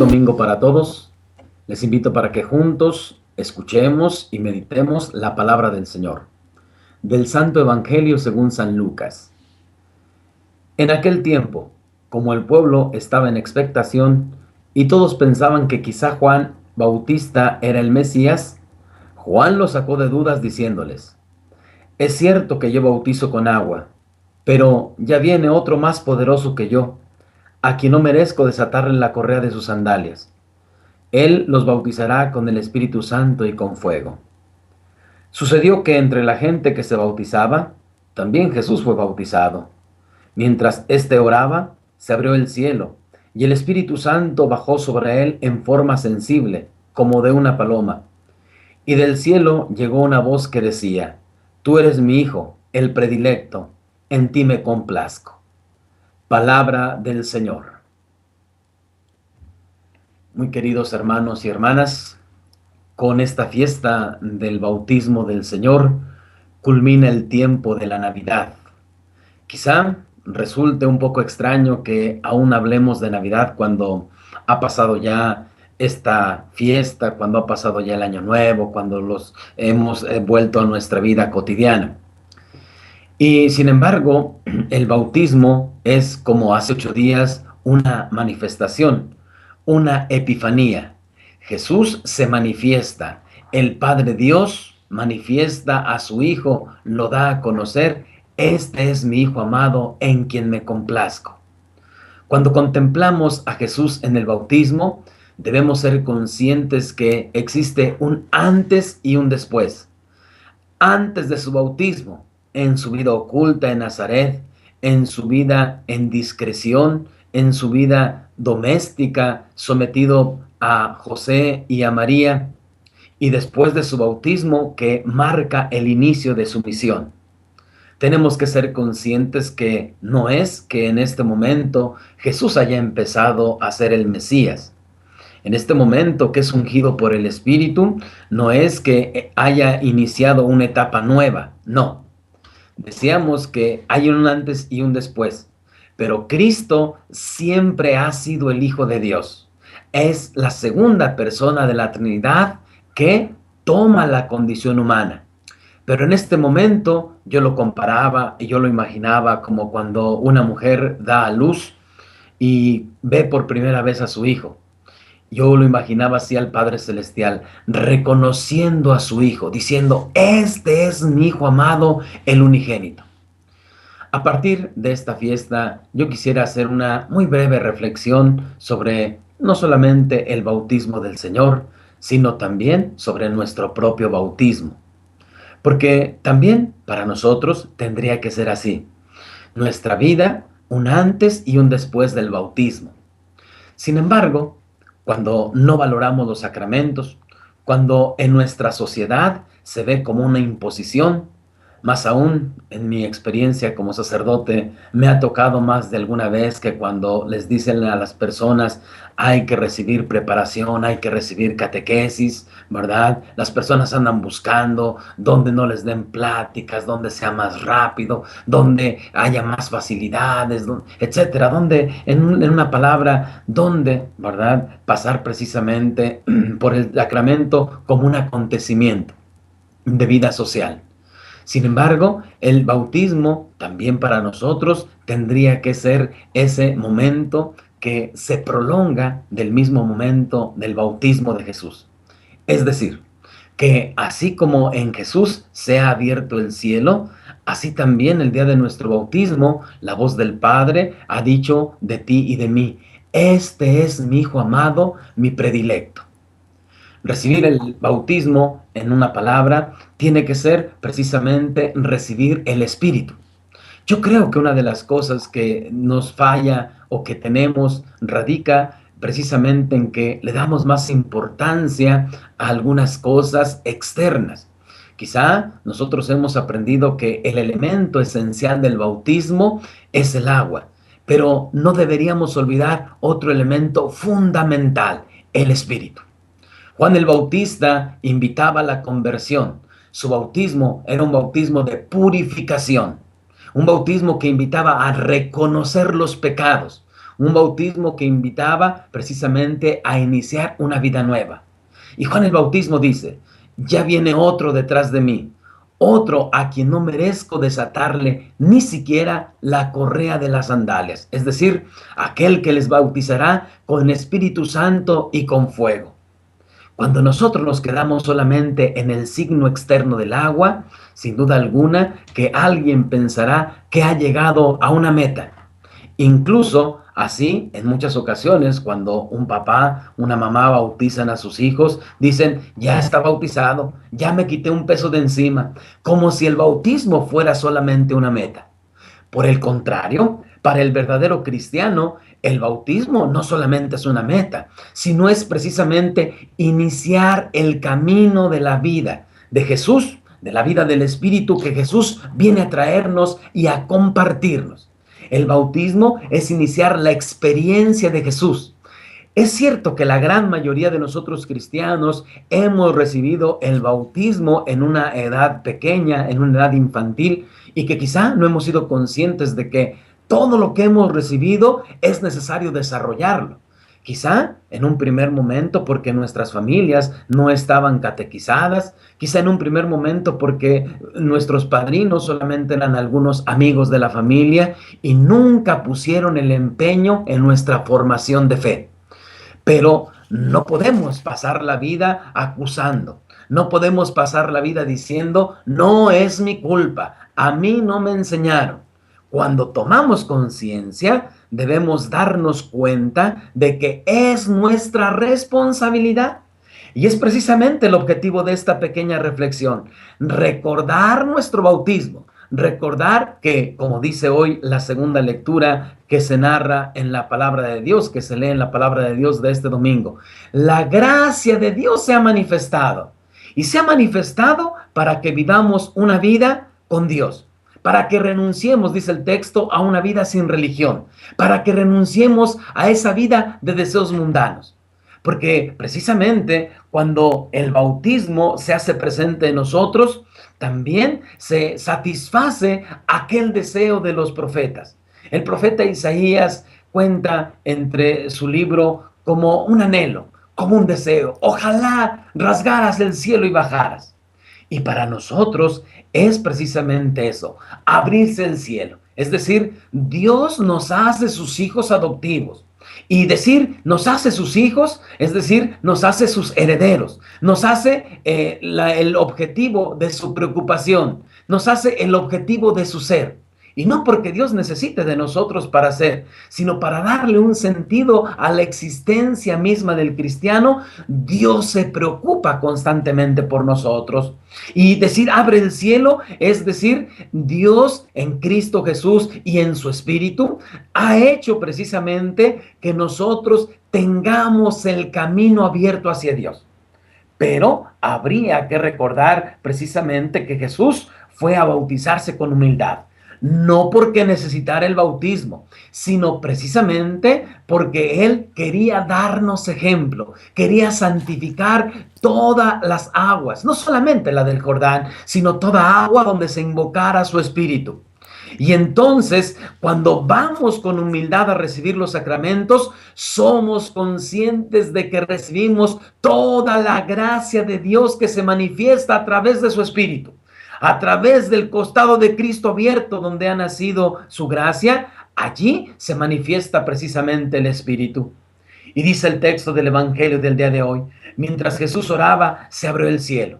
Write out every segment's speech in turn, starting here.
domingo para todos. Les invito para que juntos escuchemos y meditemos la palabra del Señor. Del Santo Evangelio según San Lucas. En aquel tiempo, como el pueblo estaba en expectación y todos pensaban que quizá Juan Bautista era el Mesías, Juan los sacó de dudas diciéndoles: es cierto que yo bautizo con agua, pero ya viene otro más poderoso que yo, a quien no merezco desatarle la correa de sus sandalias. Él los bautizará con el Espíritu Santo y con fuego. Sucedió que entre la gente que se bautizaba, también Jesús fue bautizado. Mientras éste oraba, se abrió el cielo, y el Espíritu Santo bajó sobre él en forma sensible, como de una paloma. Y del cielo llegó una voz que decía: Tú eres mi Hijo, el predilecto, en ti me complazco. Palabra del Señor. Muy queridos hermanos y hermanas, con esta fiesta del bautismo del Señor culmina el tiempo de la Navidad. Quizá resulte un poco extraño que aún hablemos de Navidad cuando ha pasado ya esta fiesta, cuando ha pasado ya el Año Nuevo, cuando los hemos vuelto a nuestra vida cotidiana. Y sin embargo, el bautismo es, como hace 8 días, una manifestación, una epifanía. Jesús se manifiesta, el Padre Dios manifiesta a su Hijo, lo da a conocer: este es mi Hijo amado en quien me complazco. Cuando contemplamos a Jesús en el bautismo, debemos ser conscientes que existe un antes y un después. Antes de su bautismo, en su vida oculta en Nazaret, en su vida en discreción, en su vida doméstica, sometido a José y a María, y después de su bautismo, que marca el inicio de su misión. Tenemos que ser conscientes que no es que en este momento Jesús haya empezado a ser el Mesías. En este momento que es ungido por el Espíritu, no es que haya iniciado una etapa nueva, no. Decíamos que hay un antes y un después, pero Cristo siempre ha sido el Hijo de Dios. Es la segunda persona de la Trinidad que toma la condición humana. Pero en este momento yo lo comparaba y yo lo imaginaba como cuando una mujer da a luz y ve por primera vez a su hijo. Yo lo imaginaba así al Padre Celestial, reconociendo a su Hijo, diciendo: este es mi Hijo amado, el unigénito. A partir de esta fiesta, yo quisiera hacer una muy breve reflexión sobre no solamente el bautismo del Señor, sino también sobre nuestro propio bautismo. Porque también para nosotros tendría que ser así. Nuestra vida, un antes y un después del bautismo. Sin embargo, cuando no valoramos los sacramentos, cuando en nuestra sociedad se ve como una imposición, más aún en mi experiencia como sacerdote, me ha tocado más de alguna vez que cuando les dicen a las personas: hay que recibir preparación, hay que recibir catequesis, ¿verdad? Las personas andan buscando donde no les den pláticas, donde sea más rápido, donde haya más facilidades, etcétera, donde, en una palabra, donde, ¿verdad?, pasar precisamente por el sacramento como un acontecimiento de vida social. Sin embargo, el bautismo también para nosotros tendría que ser ese momento que se prolonga del mismo momento del bautismo de Jesús. Es decir, que así como en Jesús se ha abierto el cielo, así también el día de nuestro bautismo, la voz del Padre ha dicho de ti y de mí: este es mi Hijo amado, mi predilecto. Recibir el bautismo, en una palabra, tiene que ser precisamente recibir el Espíritu. Yo creo que una de las cosas que nos falla o que tenemos radica precisamente en que le damos más importancia a algunas cosas externas. Quizá nosotros hemos aprendido que el elemento esencial del bautismo es el agua, pero no deberíamos olvidar otro elemento fundamental: el Espíritu. Juan el Bautista invitaba a la conversión. Su bautismo era un bautismo de purificación, un bautismo que invitaba a reconocer los pecados, un bautismo que invitaba precisamente a iniciar una vida nueva. Y Juan el Bautismo dice, ya viene otro detrás de mí, otro a quien no merezco desatarle ni siquiera la correa de las sandalias, es decir, aquel que les bautizará con Espíritu Santo y con fuego. Cuando nosotros nos quedamos solamente en el signo externo del agua, sin duda alguna que alguien pensará que ha llegado a una meta. Incluso así, en muchas ocasiones, cuando un papá, una mamá bautizan a sus hijos, dicen, ya está bautizado, ya me quité un peso de encima, como si el bautismo fuera solamente una meta. Por el contrario, para el verdadero cristiano, el bautismo no solamente es una meta, sino es precisamente iniciar el camino de la vida de Jesús, de la vida del Espíritu que Jesús viene a traernos y a compartirnos. El bautismo es iniciar la experiencia de Jesús. Es cierto que la gran mayoría de nosotros cristianos hemos recibido el bautismo en una edad pequeña, en una edad infantil, y que quizá no hemos sido conscientes de que todo lo que hemos recibido es necesario desarrollarlo. Quizá en un primer momento porque nuestras familias no estaban catequizadas, quizá en un primer momento porque nuestros padrinos solamente eran algunos amigos de la familia y nunca pusieron el empeño en nuestra formación de fe. Pero no podemos pasar la vida acusando, no podemos pasar la vida diciendo, no es mi culpa, a mí no me enseñaron. Cuando tomamos conciencia, debemos darnos cuenta de que es nuestra responsabilidad. Y es precisamente el objetivo de esta pequeña reflexión, recordar nuestro bautismo, recordar que, como dice hoy la segunda lectura que se narra en la palabra de Dios, que se lee en la palabra de Dios de este domingo, la gracia de Dios se ha manifestado y se ha manifestado para que vivamos una vida con Dios, para que renunciemos, dice el texto, a una vida sin religión, para que renunciemos a esa vida de deseos mundanos. Porque precisamente cuando el bautismo se hace presente en nosotros, también se satisface aquel deseo de los profetas. El profeta Isaías cuenta entre su libro como un anhelo, como un deseo. Ojalá rasgaras el cielo y bajaras. Y para nosotros es precisamente eso, abrirse el cielo. Es decir, Dios nos hace sus hijos adoptivos. Y decir nos hace sus hijos, es decir, nos hace sus herederos, nos hace el objetivo de su preocupación, nos hace el objetivo de su ser. Y no porque Dios necesite de nosotros para ser, sino para darle un sentido a la existencia misma del cristiano. Dios se preocupa constantemente por nosotros. Y decir abre el cielo, es decir, Dios en Cristo Jesús y en su Espíritu ha hecho precisamente que nosotros tengamos el camino abierto hacia Dios. Pero habría que recordar precisamente que Jesús fue a bautizarse con humildad. No porque necesitara el bautismo, sino precisamente porque Él quería darnos ejemplo, quería santificar todas las aguas, no solamente la del Jordán, sino toda agua donde se invocara su Espíritu. Y entonces, cuando vamos con humildad a recibir los sacramentos, somos conscientes de que recibimos toda la gracia de Dios que se manifiesta a través de su Espíritu. A través del costado de Cristo abierto donde ha nacido su gracia, allí se manifiesta precisamente el Espíritu. Y dice el texto del Evangelio del día de hoy, mientras Jesús oraba, se abrió el cielo.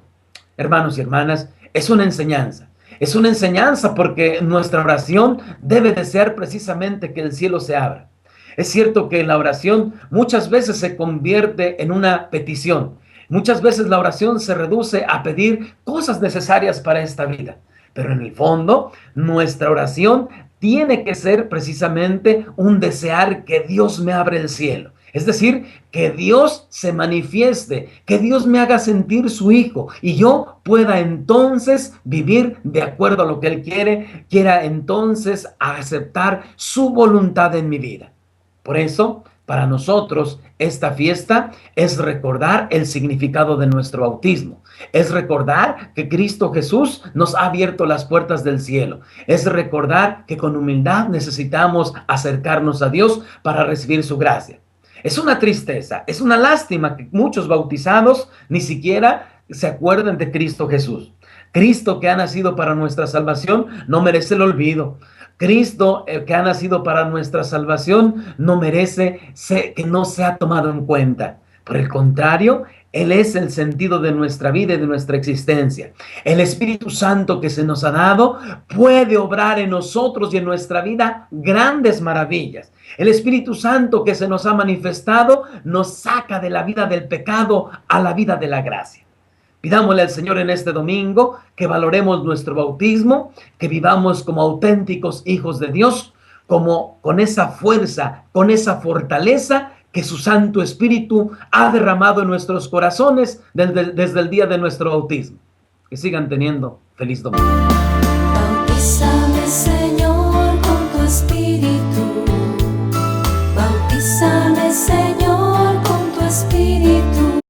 Hermanos y hermanas, es una enseñanza. Es una enseñanza porque nuestra oración debe de ser precisamente que el cielo se abra. Es cierto que la oración muchas veces se convierte en una petición. Muchas veces la oración se reduce a pedir cosas necesarias para esta vida. Pero en el fondo, nuestra oración tiene que ser precisamente un desear que Dios me abra el cielo. Es decir, que Dios se manifieste, que Dios me haga sentir su hijo y yo pueda entonces vivir de acuerdo a lo que Él quiera entonces aceptar su voluntad en mi vida. Por eso, Para nosotros, esta fiesta es recordar el significado de nuestro bautismo. Es recordar que Cristo Jesús nos ha abierto las puertas del cielo. Es recordar que con humildad necesitamos acercarnos a Dios para recibir su gracia. Es una tristeza, es una lástima que muchos bautizados ni siquiera se acuerden de Cristo Jesús. Cristo que ha nacido para nuestra salvación no merece el olvido. Cristo que ha nacido para nuestra salvación no merece que no sea tomado en cuenta. Por el contrario, Él es el sentido de nuestra vida y de nuestra existencia. El Espíritu Santo que se nos ha dado puede obrar en nosotros y en nuestra vida grandes maravillas. El Espíritu Santo que se nos ha manifestado nos saca de la vida del pecado a la vida de la gracia. Pidámosle al Señor en este domingo que valoremos nuestro bautismo, que vivamos como auténticos hijos de Dios, como con esa fuerza, con esa fortaleza que su Santo Espíritu ha derramado en nuestros corazones desde el día de nuestro bautismo. Que sigan teniendo feliz domingo.